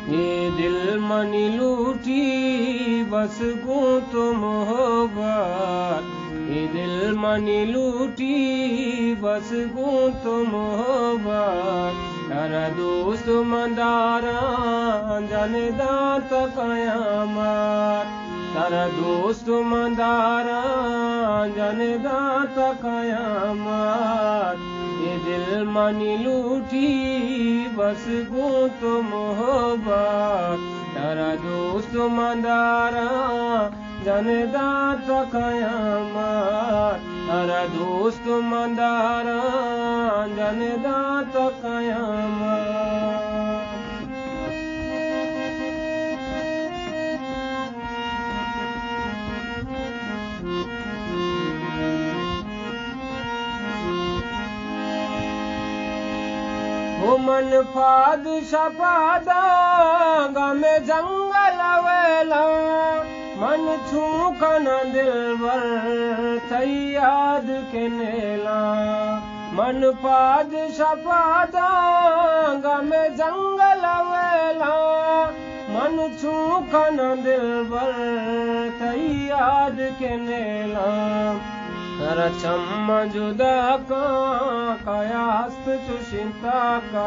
ये दिल मनी लूटी बस गूं तो मोहब्बत, ये दिल मनी लूटी बस गूं तो मोहब्बत। तारा दोस्त मंदारा जनदा कयामत, तारा दोस्त मंदारा जनदा कयामत। ये दिल मनी लूटी बस गूं तो मोहब्बत, तारा दोस्त मंदारा जनदा कयामत, तारा दोस्त मंदारा जनदा कयामत। मन फाद शपादा गम जंगल वेला, मन छूकन दिलबर थई याद के नेला। मन फाद शपादा गम जंगल वेला, मन छूकन दिलबर थई याद के नेला। तारा चम्मा जुदा काया हस्त चुशिता का,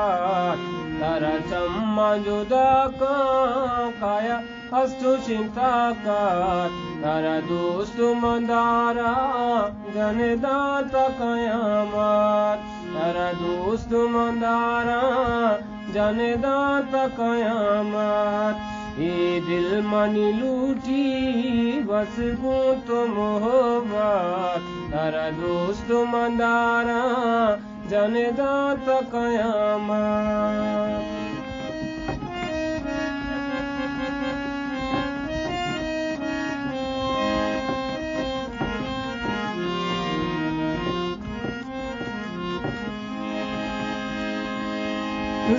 तारा चम्मा जुदा काया हस्त चुशिता का। तारा दोस्त मंदारा जनदा कयामत, तारा दोस्त मंदारा जनदा कयामत। ये दिल मनी लूटी बस गूं तो मोहब्बत, तारा दोस्त मंदारा जनदा कयामत।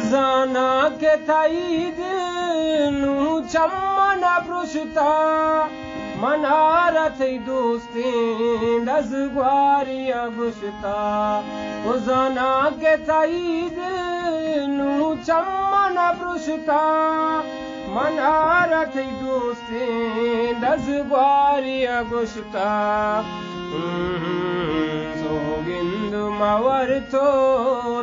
जाना के थाई दिल नू चम्मन पृष्ठता, मनारत दोस्ती दस ग्वारिया गुश्ता। जाना के थाई दिल नू चम्मन पृष्ठता, मनारत दोस्ती दस ग्वारिया गुश्ता। सोगिंद मवर तो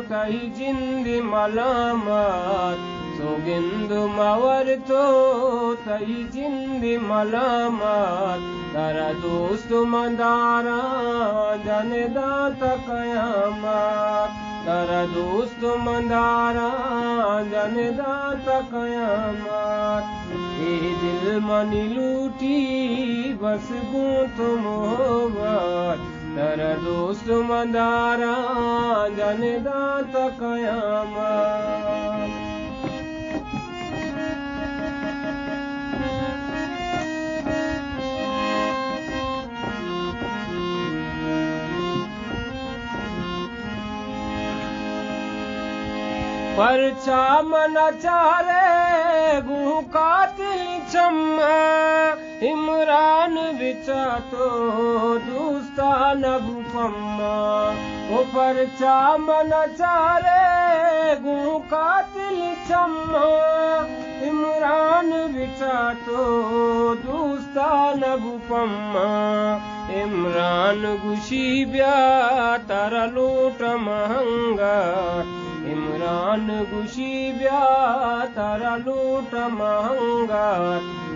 तही जिंदी मलामत, सोगिंद मवर तो तही जिंदी मलामत। तारा दोस्त मंदारा जनदा कयामत, तारा दोस्त मंदारा जनदा कयामत। ये दिल मनी लूटी बस गूं तो मोहब्बत, तारा दोस्त मंदारा जनदा कयामत। परचा मन चारे गूं कातिल चम्मा, इमरान बिचा तो दूस्ता नबू पम्मा। ओ परचा मन चारे गूं कातिल चम्मा, इमरान बिचा तो दूस्ता नबू पम्मा। इमरान गुशी ब्या तारा लूट महंगा, इमरान गुशी ब्या तारा लूट महंगा।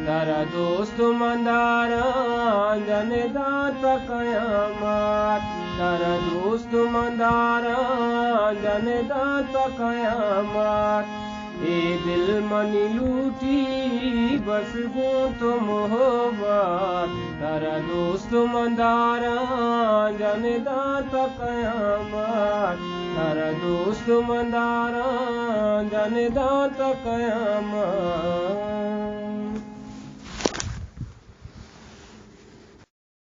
तारा दोस्त मंदारा जनदा कयामत, तारा दोस्त मंदारा जनदा कयामत। ये दिल मनी लूटी बस गूं तो मोहब्बत, तारा दोस्त मंदारा जनदा कयामत, तारा दोस्त मंदारा जनदा कयामत।